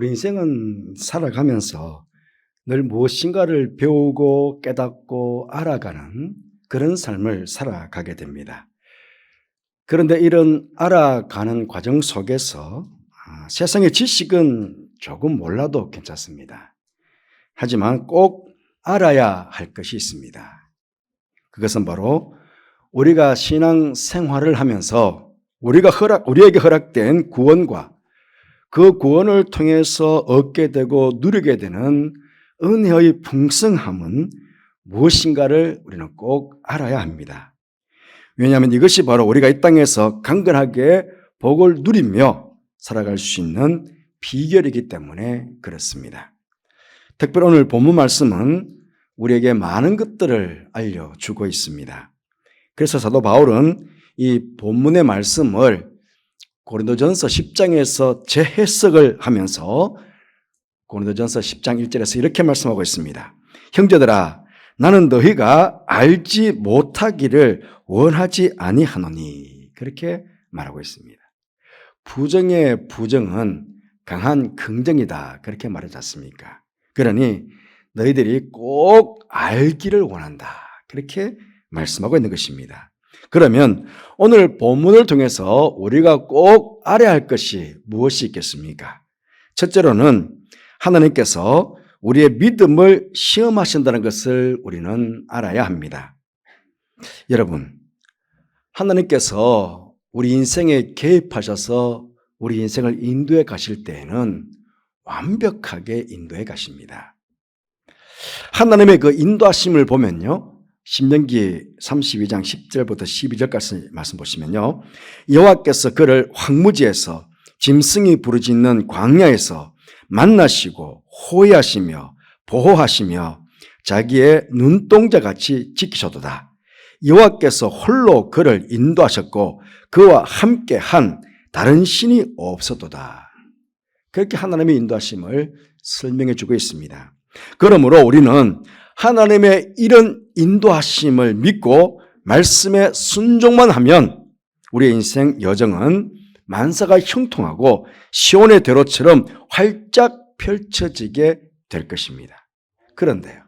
우리 인생은 살아가면서 늘 무엇인가를 배우고 깨닫고 알아가는 그런 삶을 살아가게 됩니다. 그런데 이런 알아가는 과정 속에서 세상의 지식은 조금 몰라도 괜찮습니다. 하지만 꼭 알아야 할 것이 있습니다. 그것은 바로 우리가 신앙 생활을 하면서 우리에게 허락된 구원과 그 구원을 통해서 얻게 되고 누리게 되는 은혜의 풍성함은 무엇인가를 우리는 꼭 알아야 합니다. 왜냐하면 이것이 바로 우리가 이 땅에서 강건하게 복을 누리며 살아갈 수 있는 비결이기 때문에 그렇습니다. 특별히 오늘 본문 말씀은 우리에게 많은 것들을 알려주고 있습니다. 그래서 사도 바울은 이 본문의 말씀을 고린도전서 10장에서 재해석을 하면서 고린도전서 10장 1절에서 이렇게 말씀하고 있습니다. 형제들아, 나는 너희가 알지 못하기를 원하지 아니하노니. 그렇게 말하고 있습니다. 부정의 부정은 강한 긍정이다. 그렇게 말하지 않습니까? 그러니 너희들이 꼭 알기를 원한다. 그렇게 말씀하고 있는 것입니다. 그러면 오늘 본문을 통해서 우리가 꼭 알아야 할 것이 무엇이 있겠습니까? 첫째로는 하나님께서 우리의 믿음을 시험하신다는 것을 우리는 알아야 합니다. 여러분, 하나님께서 우리 인생에 개입하셔서 우리 인생을 인도해 가실 때에는 완벽하게 인도해 가십니다. 하나님의 그 인도하심을 보면요, 신명기 32장 10절부터 12절까지 말씀 보시면요, 여호와께서 그를 황무지에서 짐승이 부르짖는 광야에서 만나시고 호위하시며 보호하시며 자기의 눈동자같이 지키셨도다. 여호와께서 홀로 그를 인도하셨고 그와 함께 한 다른 신이 없었도다. 그렇게 하나님의 인도하심을 설명해 주고 있습니다. 그러므로 우리는 하나님의 이런 인도하심을 믿고 말씀에 순종만 하면 우리의 인생 여정은 만사가 형통하고 시온의 대로처럼 활짝 펼쳐지게 될 것입니다. 그런데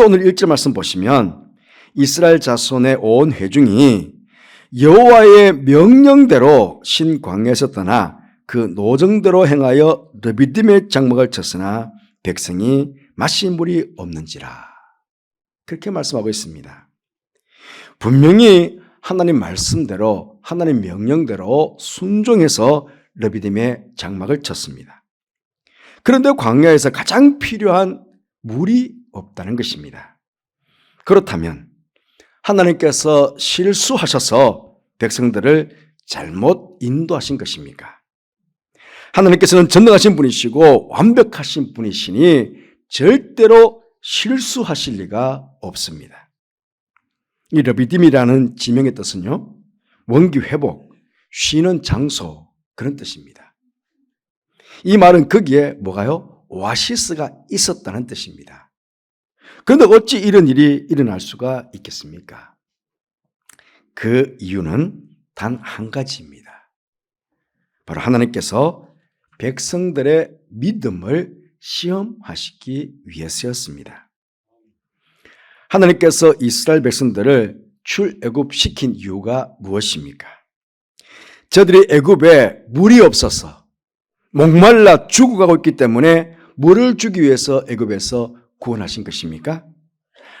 오늘 1절 말씀 보시면 이스라엘 자손의 온 회중이 여호와의 명령대로 신광야에서 떠나 그 노정대로 행하여 르비딤의 장막을 쳤으나 백성이 마실 물이 없는지라. 그렇게 말씀하고 있습니다. 분명히 하나님 말씀대로 하나님 명령대로 순종해서 르비딤의 장막을 쳤습니다. 그런데 광야에서 가장 필요한 물이 없다는 것입니다. 그렇다면 하나님께서 실수하셔서 백성들을 잘못 인도하신 것입니까? 하나님께서는 전능하신 분이시고 완벽하신 분이시니 절대로 실수하실 리가 없습니다. 이 르비딤이라는 지명의 뜻은요, 원기 회복, 쉬는 장소, 그런 뜻입니다. 이 말은 거기에 뭐가요? 오아시스가 있었다는 뜻입니다. 그런데 어찌 이런 일이 일어날 수가 있겠습니까? 그 이유는 단 한 가지입니다. 바로 하나님께서 백성들의 믿음을 시험하시기 위해서였습니다. 하나님께서 이스라엘 백성들을 출애굽시킨 이유가 무엇입니까? 저들이 애굽에 물이 없어서 목말라 죽어가고 있기 때문에 물을 주기 위해서 애굽에서 구원하신 것입니까?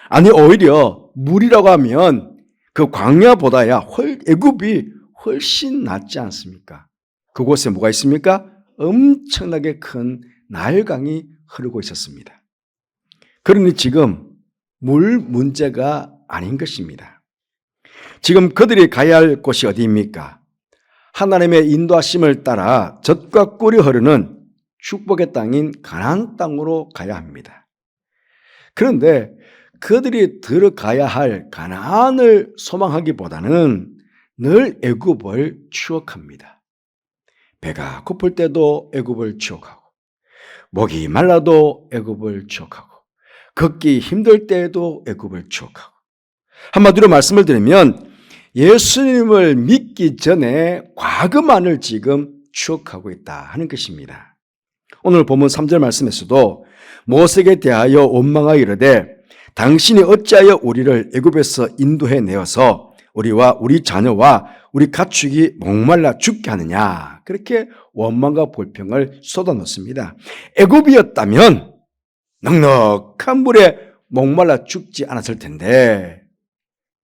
아니, 오히려 물이라고 하면 그 광야보다야 애굽이 훨씬 낫지 않습니까? 그곳에 뭐가 있습니까? 엄청나게 큰 나일강이 흐르고 있었습니다. 그러니 지금 물 문제가 아닌 것입니다. 지금 그들이 가야 할 곳이 어디입니까? 하나님의 인도하심을 따라 젖과 꿀이 흐르는 축복의 땅인 가나안 땅으로 가야 합니다. 그런데 그들이 들어가야 할 가나안을 소망하기보다는 늘 애굽을 추억합니다. 배가 고플 때도 애굽을 추억하고, 목이 말라도 애굽을 추억하고, 걷기 힘들 때에도 애굽을 추억하고, 한마디로 말씀을 드리면 예수님을 믿기 전에 과거만을 지금 추억하고 있다 하는 것입니다. 오늘 본문 3절 말씀에서도 모세에게 대하여 원망하여 이르되 당신이 어찌하여 우리를 애굽에서 인도해 내어서 우리와 우리 자녀와 우리 가축이 목말라 죽게 하느냐. 그렇게 원망과 불평을 쏟아놓습니다. 애굽이었다면 넉넉한 물에 목말라 죽지 않았을 텐데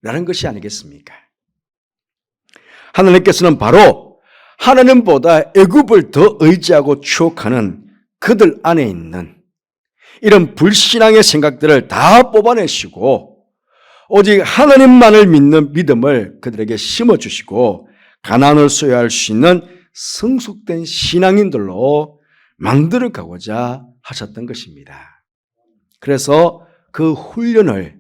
라는 것이 아니겠습니까? 하나님께서는 바로 하나님보다 애굽을 더 의지하고 추억하는 그들 안에 있는 이런 불신앙의 생각들을 다 뽑아내시고 오직 하나님만을 믿는 믿음을 그들에게 심어주시고 가나안을 소유할 수 있는 성숙된 신앙인들로 만들어 가고자 하셨던 것입니다. 그래서 그 훈련을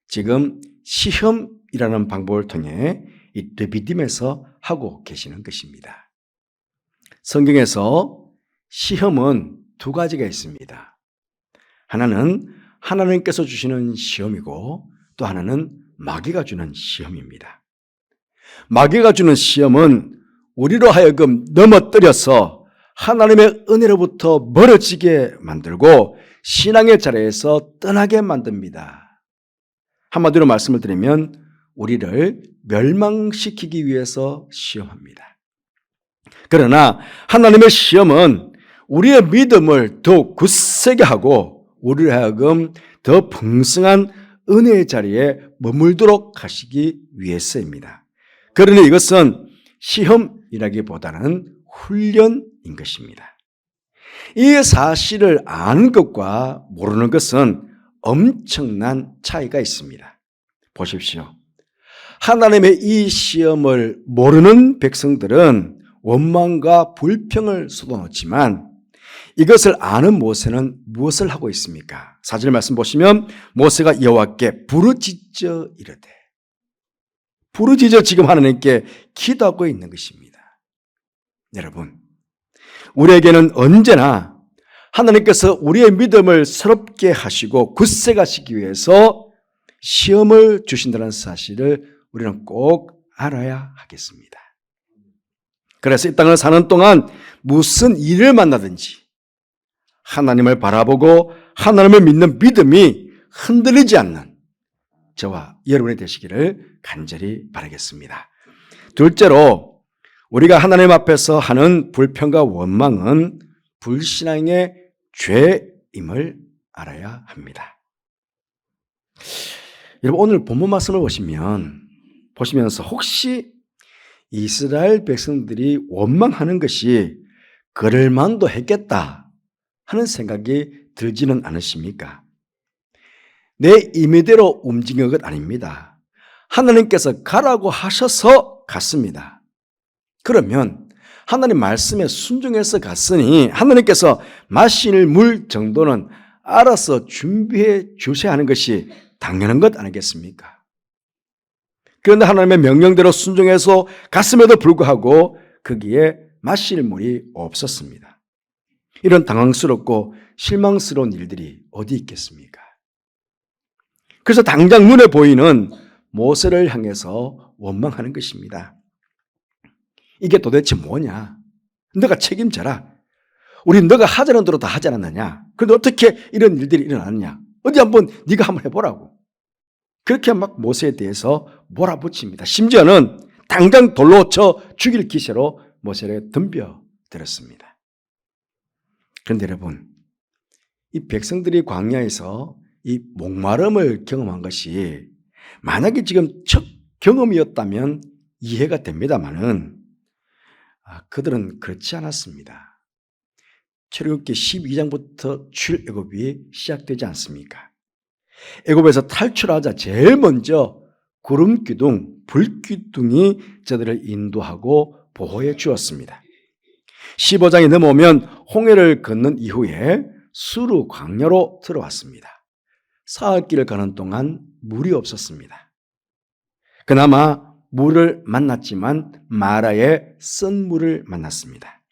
지금 시험이라는 방법을 통해 이 르비딤에서 하고 계시는 것입니다. 성경에서 시험은 두 가지가 있습니다. 하나는 하나님께서 주시는 시험이고 또 하나는 마귀가 주는 시험입니다. 마귀가 주는 시험은 우리로 하여금 넘어뜨려서 하나님의 은혜로부터 멀어지게 만들고 신앙의 자리에서 떠나게 만듭니다. 한마디로 말씀을 드리면 우리를 멸망시키기 위해서 시험합니다. 그러나 하나님의 시험은 우리의 믿음을 더 굳세게 하고 우리를 하여금 더 풍성한 은혜의 자리에 머물도록 하시기 위해서입니다. 그러니 이것은 시험이라기보다는 훈련인 것입니다. 이 사실을 아는 것과 모르는 것은 엄청난 차이가 있습니다. 보십시오. 하나님의 이 시험을 모르는 백성들은 원망과 불평을 쏟아놓지만 이것을 아는 모세는 무엇을 하고 있습니까? 4절 말씀 보시면 모세가 여호와께 부르짖어 이르되 부르짖어 지금 하나님께 기도하고 있는 것입니다. 여러분, 우리에게는 언제나 하나님께서 우리의 믿음을 새롭게 하시고 굳세가시기 위해서 시험을 주신다는 사실을 우리는 꼭 알아야 하겠습니다. 그래서 이 땅을 사는 동안 무슨 일을 만나든지 하나님을 바라보고 하나님을 믿는 믿음이 흔들리지 않는 저와 여러분이 되시기를 간절히 바라겠습니다. 둘째로 우리가 하나님 앞에서 하는 불평과 원망은 불신앙의 죄임을 알아야 합니다. 여러분 오늘 본문 말씀을 보시면서 혹시 이스라엘 백성들이 원망하는 것이 그럴 만도 했겠다 하는 생각이 들지는 않으십니까? 내 임의대로 움직인 것 아닙니다. 하나님께서 가라고 하셔서 갔습니다. 그러면 하나님 말씀에 순종해서 갔으니 하나님께서 마실 물 정도는 알아서 준비해 주셔야 하는 것이 당연한 것 아니겠습니까? 그런데 하나님의 명령대로 순종해서 갔음에도 불구하고 거기에 마실 물이 없었습니다. 이런 당황스럽고 실망스러운 일들이 어디 있겠습니까? 그래서 당장 눈에 보이는 모세를 향해서 원망하는 것입니다. 이게 도대체 뭐냐? 너가 책임져라. 우리 너가 하자는 대로 다 하지 않았느냐? 그런데 어떻게 이런 일들이 일어났느냐? 어디 한번 네가 한번 해보라고. 그렇게 막 모세에 대해서 몰아붙입니다. 심지어는 당장 돌로 쳐 죽일 기세로 모세를 덤벼들었습니다. 그런데 여러분, 이 백성들이 광야에서 이 목마름을 경험한 것이 만약에 지금 첫 경험이었다면 이해가 됩니다만은 그들은 그렇지 않았습니다. 출애굽기 12장부터 출애굽이 시작되지 않습니까? 애굽에서 탈출하자 제일 먼저 구름기둥, 불기둥이 저들을 인도하고 보호해 주었습니다. 15장이 넘어오면 홍해를 건넌 이후에 수르 광야로 들어왔습니다. 사흘길을 가는 동안 물이 없었습니다. 그나마 물을 만났지만 마라의 쓴 물을 만났습니다.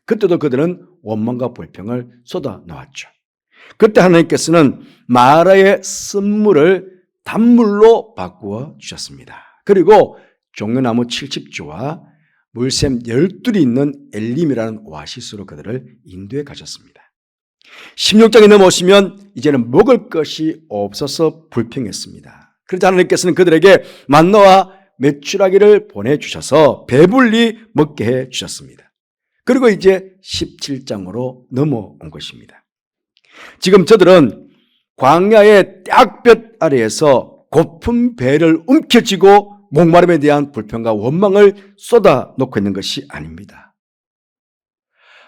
그때도 그들은 원망과 불평을 쏟아 놓았죠. 그때 하나님께서는 마라의 쓴 물을 단물로 바꾸어 주셨습니다. 그리고 종려나무 70주와 물샘 12이 있는 엘림이라는 오아시스로 그들을 인도해 가셨습니다. 16장에 넘어오시면 이제는 먹을 것이 없어서 불평했습니다. 그래서 하나님께서는 그들에게 만나와 메추라기를 보내주셔서 배불리 먹게 해주셨습니다. 그리고 이제 17장으로 넘어온 것입니다. 지금 저들은 광야의 딱 아래에서 고픈 배를 움켜쥐고 목마름에 대한 불평과 원망을 쏟아놓고 있는 것이 아닙니다.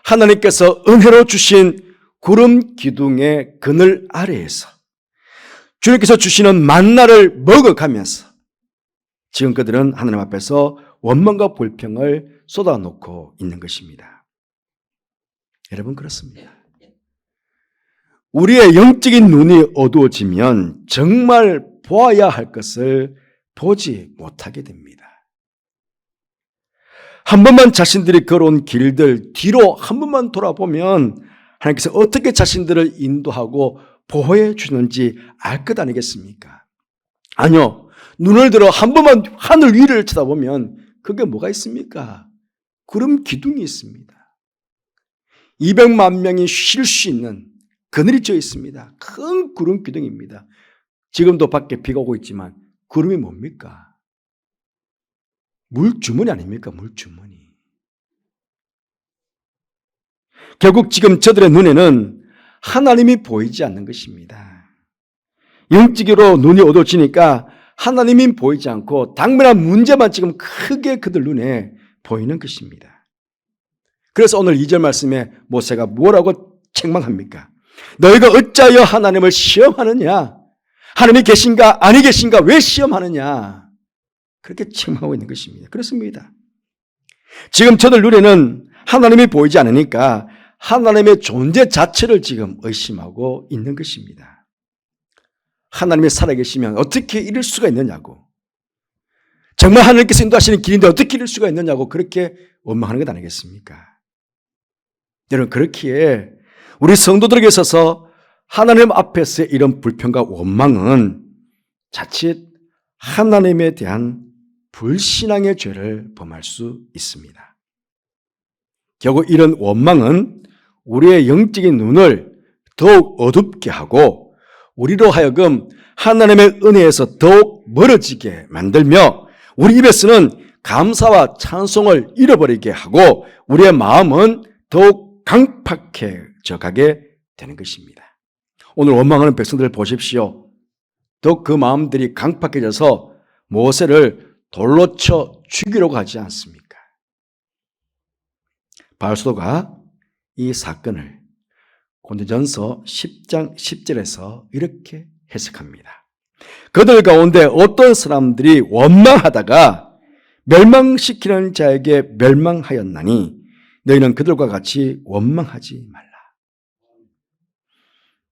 하나님께서 은혜로 주신 구름 기둥의 그늘 아래에서 주님께서 주시는 만나를 먹어가면서 지금 그들은 하나님 앞에서 원망과 불평을 쏟아놓고 있는 것입니다. 여러분, 그렇습니다. 우리의 영적인 눈이 어두워지면 정말 보아야 할 것을 보지 못하게 됩니다. 한 번만 자신들이 걸어온 길들 뒤로 한 번만 돌아보면 하나님께서 어떻게 자신들을 인도하고 보호해 주는지 알 것 아니겠습니까? 아니요. 눈을 들어 한 번만 하늘 위를 쳐다보면 그게 뭐가 있습니까? 구름 기둥이 있습니다. 200만 명이 쉴 수 있는 그늘이 져 있습니다. 큰 구름 기둥입니다. 지금도 밖에 비가 오고 있지만 구름이 뭡니까? 물주머니 아닙니까? 물주머니. 결국 지금 저들의 눈에는 하나님이 보이지 않는 것입니다. 영적으로 눈이 어두워지니까 하나님이 보이지 않고 당면한 문제만 지금 크게 그들 눈에 보이는 것입니다. 그래서 오늘 2절 말씀에 모세가 뭐라고 책망합니까? 너희가 어찌하여 하나님을 시험하느냐? 하나님이 계신가 아니 계신가 왜 시험하느냐? 그렇게 책망하고 있는 것입니다. 그렇습니다. 지금 저들 눈에는 하나님이 보이지 않으니까 하나님의 존재 자체를 지금 의심하고 있는 것입니다. 하나님이 살아계시면 어떻게 이럴 수가 있느냐고, 정말 하나님께서 인도하시는 길인데 어떻게 이럴 수가 있느냐고 그렇게 원망하는 것 아니겠습니까? 여러분, 그렇기에 우리 성도들에게 있어서 하나님 앞에서의 이런 불평과 원망은 자칫 하나님에 대한 불신앙의 죄를 범할 수 있습니다. 결국 이런 원망은 우리의 영적인 눈을 더욱 어둡게 하고 우리로 하여금 하나님의 은혜에서 더욱 멀어지게 만들며 우리 입에서는 감사와 찬송을 잃어버리게 하고 우리의 마음은 더욱 강팍해져 가게 되는 것입니다. 오늘 원망하는 백성들을 보십시오. 더욱 그 마음들이 강팍해져서 모세를 돌로 쳐 죽이려고 하지 않습니까? 바울사도가 이 사건을 고린도전서 10장 10절에서 이렇게 해석합니다. 그들 가운데 어떤 사람들이 원망하다가 멸망시키는 자에게 멸망하였나니 너희는 그들과 같이 원망하지 말라.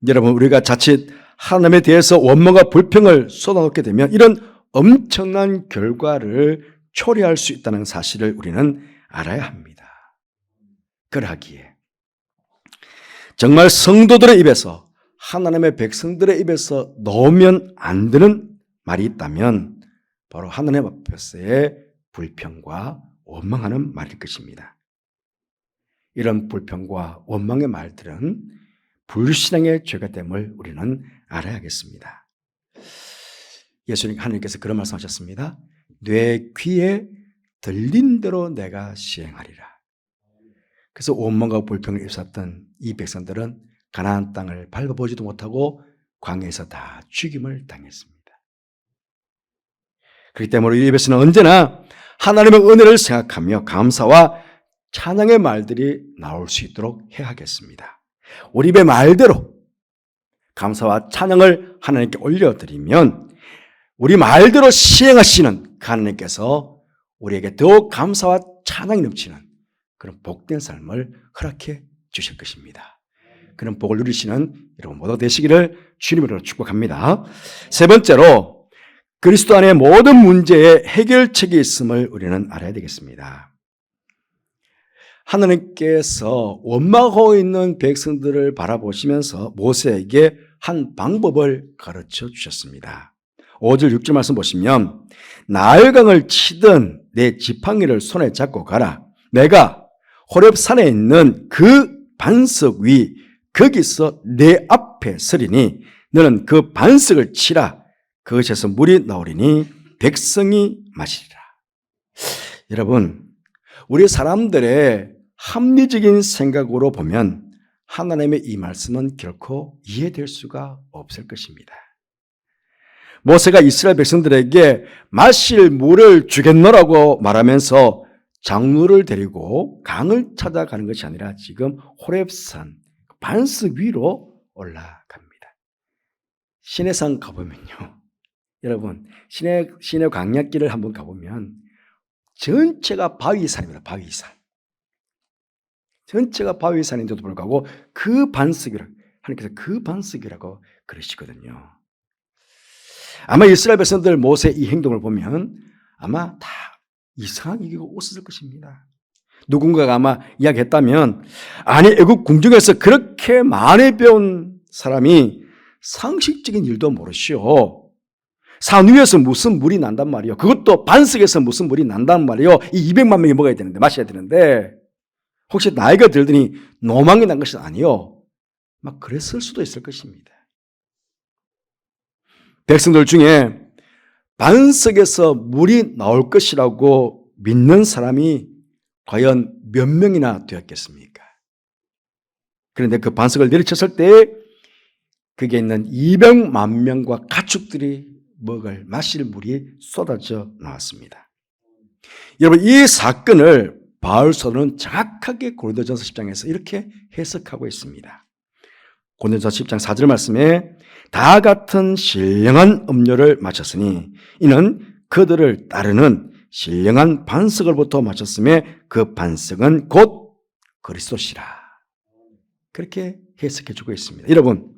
여러분, 우리가 자칫 하나님에 대해서 원망과 불평을 쏟아놓게 되면 이런 엄청난 결과를 초래할 수 있다는 사실을 우리는 알아야 합니다. 그러하기에 정말 성도들의 입에서 하나님의 백성들의 입에서 나오면 안 되는 말이 있다면 바로 하나님 앞에서의 불평과 원망하는 말일 것입니다. 이런 불평과 원망의 말들은 불신앙의 죄가 됨을 우리는 알아야겠습니다. 예수님 하나님께서 그런 말씀하셨습니다. 내 귀에 들린 대로 내가 시행하리라. 그래서 원망과 불평을 일삼았던 이 백성들은 가나안 땅을 밟아보지도 못하고 광야에서 다 죽임을 당했습니다. 그렇기 때문에 우리 입에서는 언제나 하나님의 은혜를 생각하며 감사와 찬양의 말들이 나올 수 있도록 해야겠습니다. 우리 입의 말대로 감사와 찬양을 하나님께 올려드리면 우리 말대로 시행하시는 하나님께서 우리에게 더욱 감사와 찬양이 넘치는 그런 복된 삶을 허락해 주실 것입니다. 그런 복을 누리시는 여러분 모두 되시기를 주님으로 축복합니다. 세 번째로 그리스도 안에 모든 문제의 해결책이 있음을 우리는 알아야 되겠습니다. 하나님께서 원망하고 있는 백성들을 바라보시면서 모세에게 한 방법을 가르쳐 주셨습니다. 5절 6절 말씀 보시면 나일강을 치던 내 지팡이를 손에 잡고 가라. 내가 호렙산에 있는 그 반석 위 거기서 내 앞에 서리니 너는 그 반석을 치라. 그것에서 물이 나오리니 백성이 마시리라. 여러분, 우리 사람들의 합리적인 생각으로 보면 하나님의 이 말씀은 결코 이해될 수가 없을 것입니다. 모세가 이스라엘 백성들에게 마실 물을 주겠노라고 말하면서 장로를 데리고 강을 찾아가는 것이 아니라 지금 호렙산 반석 위로 올라갑니다. 시내산 가보면요, 여러분 시내 광야길을 한번 가보면 전체가 바위산입니다. 바위산. 전체가 바위산인데도 불구하고 그 반석이라고 하나님께서 그 반석이라고 그러시거든요. 아마 이스라엘 백성들 모세 이 행동을 보면 아마 다 이상하게 여기고 웃었을 것입니다. 누군가가 아마 이야기했다면 아니 애국 궁중에서 그렇게 많이 배운 사람이 상식적인 일도 모르시오. 산 위에서 무슨 물이 난단 말이요. 그것도 반석에서 무슨 물이 난단 말이요. 이 200만 명이 먹어야 되는데 마셔야 되는데 혹시 나이가 들더니 노망이 난 것이 아니요. 막 그랬을 수도 있을 것입니다. 백성들 중에 반석에서 물이 나올 것이라고 믿는 사람이 과연 몇 명이나 되었겠습니까? 그런데 그 반석을 내리쳤을 때 거기에 있는 200만 명과 가축들이 마실 물이 쏟아져 나왔습니다. 여러분, 이 사건을 바울서는 정확하게 고린도전서 10장에서 이렇게 해석하고 있습니다. 고린도전서 10장 4절 말씀에 다 같은 신령한 음료를 마셨으니 이는 그들을 따르는 신령한 반석을부터 마셨음에 그 반석은 곧 그리스도시라. 그렇게 해석해 주고 있습니다. 여러분,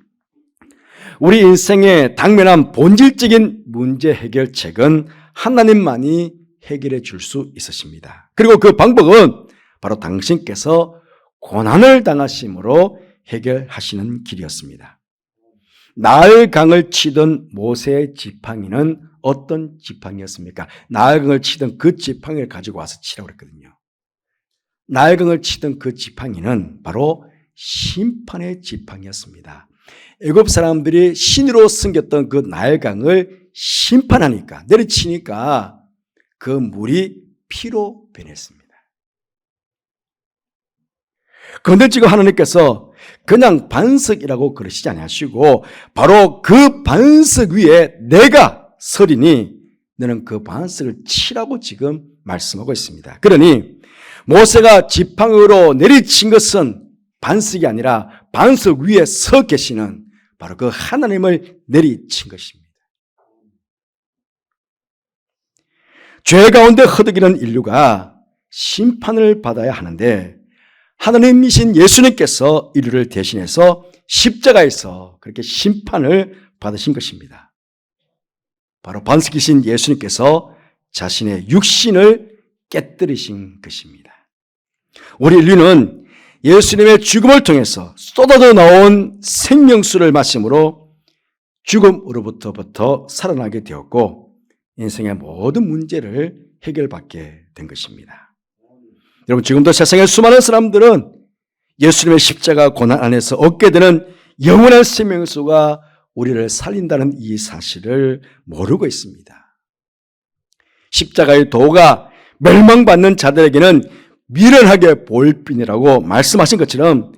우리 인생에 당면한 본질적인 문제 해결책은 하나님만이 해결해 줄 수 있으십니다. 그리고 그 방법은 바로 당신께서 고난을 당하심으로 해결하시는 길이었습니다. 나일강을 치던 모세의 지팡이는 어떤 지팡이였습니까? 나일강을 치던 그 지팡이를 가지고 와서 치라고 그랬거든요. 나일강을 치던 그 지팡이는 바로 심판의 지팡이였습니다. 애굽 사람들이 신으로 섬겼던 그 나일강을 심판하니까, 내리치니까 그 물이 피로 변했습니다. 그런데 지금 하나님께서 그냥 반석이라고 그러시지 않으시고 바로 그 반석 위에 내가 서리니 너는 그 반석을 치라고 지금 말씀하고 있습니다. 그러니 모세가 지팡이로 내리친 것은 반석이 아니라 반석 위에 서 계시는 바로 그 하나님을 내리친 것입니다. 죄 가운데 허덕이는 인류가 심판을 받아야 하는데 하나님이신 예수님께서 인류를 대신해서 십자가에서 그렇게 심판을 받으신 것입니다. 바로 반석이신 예수님께서 자신의 육신을 깨뜨리신 것입니다. 우리 인류는 예수님의 죽음을 통해서 쏟아져 나온 생명수를 마심으로 죽음으로부터 살아나게 되었고 인생의 모든 문제를 해결받게 된 것입니다. 여러분, 지금도 세상의 수많은 사람들은 예수님의 십자가 고난 안에서 얻게 되는 영원한 생명수가 우리를 살린다는 이 사실을 모르고 있습니다. 십자가의 도가 멸망받는 자들에게는 미련하게 보일 뿐이라고 말씀하신 것처럼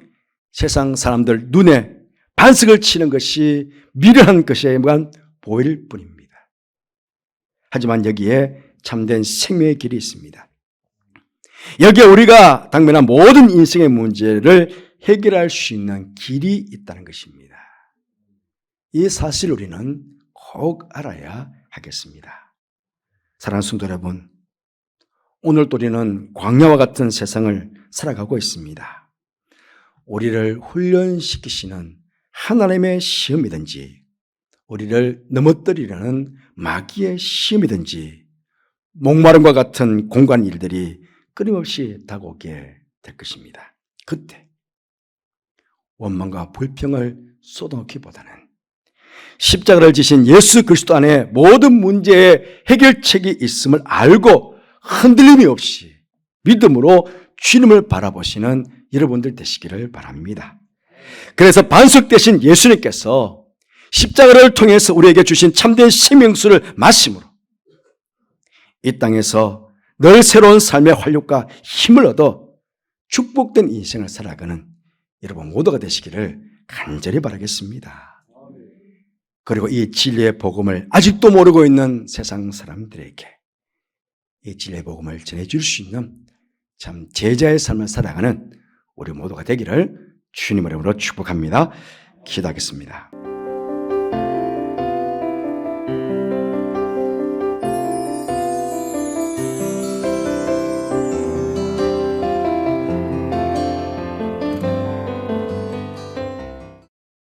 세상 사람들 눈에 반석을 치는 것이 미련한 것에만 보일 뿐입니다. 하지만 여기에 참된 생명의 길이 있습니다. 여기에 우리가 당면한 모든 인생의 문제를 해결할 수 있는 길이 있다는 것입니다. 이 사실을 우리는 꼭 알아야 하겠습니다. 사랑하는 성도 여러분, 오늘도 우리는 광야와 같은 세상을 살아가고 있습니다. 우리를 훈련시키시는 하나님의 시험이든지 우리를 넘어뜨리려는 마귀의 시험이든지 목마름과 같은 공간 일들이 끊임없이 다가오게 될 것입니다. 그때 원망과 불평을 쏟아놓기보다는 십자가를 지신 예수 그리스도 안에 모든 문제의 해결책이 있음을 알고 흔들림이 없이 믿음으로 주님을 바라보시는 여러분들 되시기를 바랍니다. 그래서 반석 되신 예수님께서 십자가를 통해서 우리에게 주신 참된 생명수를 마심으로 이 땅에서 늘 새로운 삶의 활력과 힘을 얻어 축복된 인생을 살아가는 여러분 모두가 되시기를 간절히 바라겠습니다. 그리고 이 진리의 복음을 아직도 모르고 있는 세상 사람들에게 이 진리의 복음을 전해줄 수 있는 참 제자의 삶을 살아가는 우리 모두가 되기를 주님의 이름으로 축복합니다. 기도하겠습니다.